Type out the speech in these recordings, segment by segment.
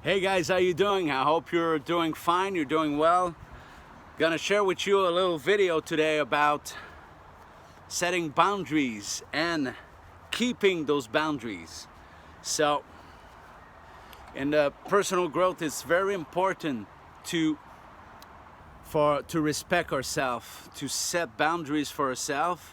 Hey guys, how you doing? I hope you're doing fine, you're doing well. Gonna share with you a little video today about setting boundaries and keeping those boundaries. So in the personal growth, it's very important to respect ourselves, to set boundaries for ourselves,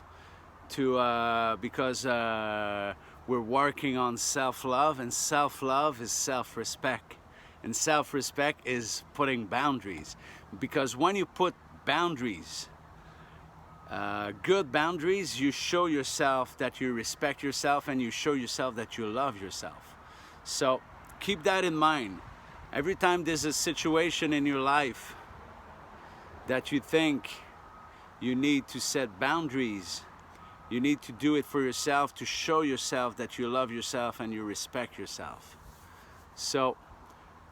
because we're working on self-love, and self-love is self-respect. And self-respect is putting boundaries. Because when you put boundaries, good boundaries, you show yourself that you respect yourself, and you show yourself that you love yourself. So keep that in mind. Every time there's a situation in your life that you think you need to set boundaries, you need to do it for yourself, to show yourself that you love yourself and you respect yourself. So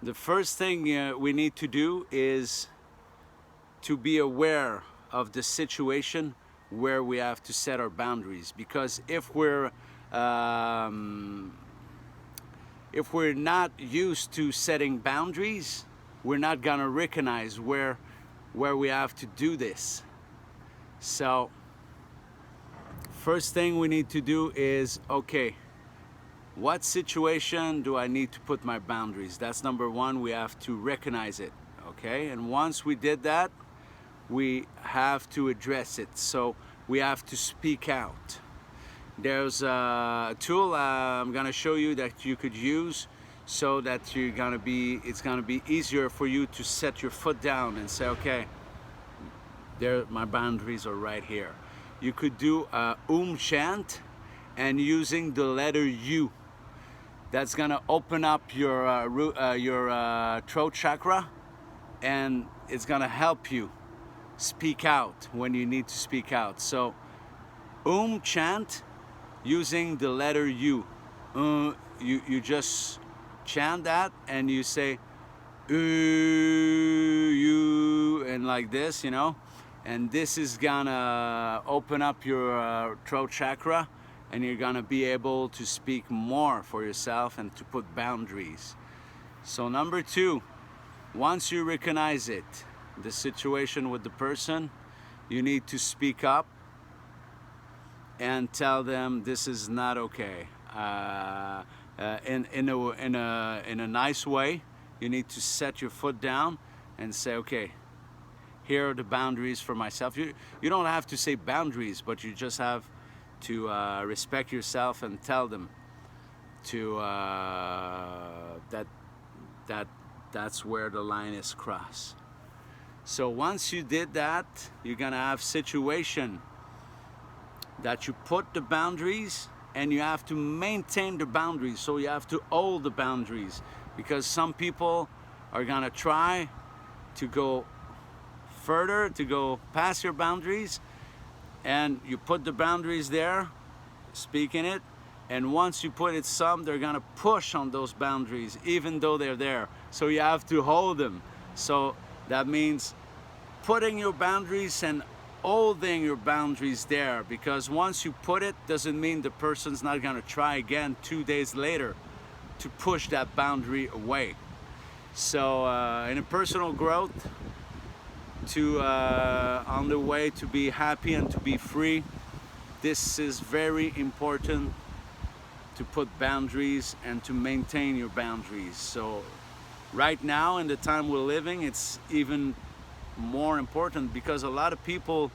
the first thing we need to do is to be aware of the situation where we have to set our boundaries. Because if we're not used to setting boundaries, we're not gonna recognize where we have to do this. So first thing we need to do is, okay, what situation do I need to put my boundaries? That's number one. We have to recognize it, okay? And once we did that, we have to address it. So we have to speak out. There's a tool I'm gonna show you that you could use so that it's gonna be easier for you to set your foot down and say, okay, my boundaries are right here. You could do a chant and using the letter U. That's gonna open up your throat chakra, and it's gonna help you speak out when you need to speak out. So chant using the letter U. You just chant that and you say you, and like this, you know, and this is gonna open up your throat chakra, and you're gonna be able to speak more for yourself and to put boundaries. So number two, once you recognize it, the situation with the person, you need to speak up and tell them this is not okay. In a nice way, you need to set your foot down and say, okay, here are the boundaries for myself. You don't have to say boundaries, but you just have to respect yourself and tell them to that's where the line is crossed. So once you did that, you're gonna have situation that you put the boundaries, and you have to maintain the boundaries. So you have to hold the boundaries, because some people are gonna try to go further, to go past your boundaries, and you put the boundaries there, speaking it, and once you put it they're gonna push on those boundaries even though they're there. So you have to hold them. So that means putting your boundaries and holding your boundaries there, because once you put it, doesn't mean the person's not gonna try again 2 days later to push that boundary away. So in a personal growth, on the way to be happy and to be free, this is very important to put boundaries and to maintain your boundaries. So right now, in the time we're living, it's even more important, because a lot of people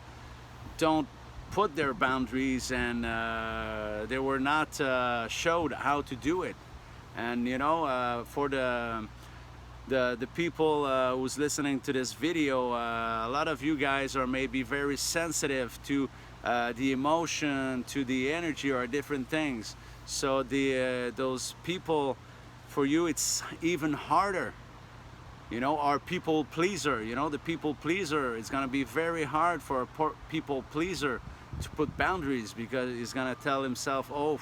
don't put their boundaries, and they were not showed how to do it. And you know, for the people who's listening to this video, a lot of you guys are maybe very sensitive to the emotion, to the energy, or different things. So those people, for you, it's even harder. You know, our people pleaser, you know, the people pleaser, it's gonna be very hard for a people pleaser to put boundaries, because he's gonna tell himself, oh,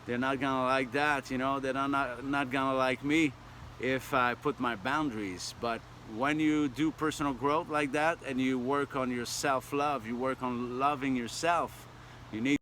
they're not gonna like that, you know, they're not gonna like me if I put my boundaries. But when you do personal growth like that, and you work on your self-love, you work on loving yourself, you need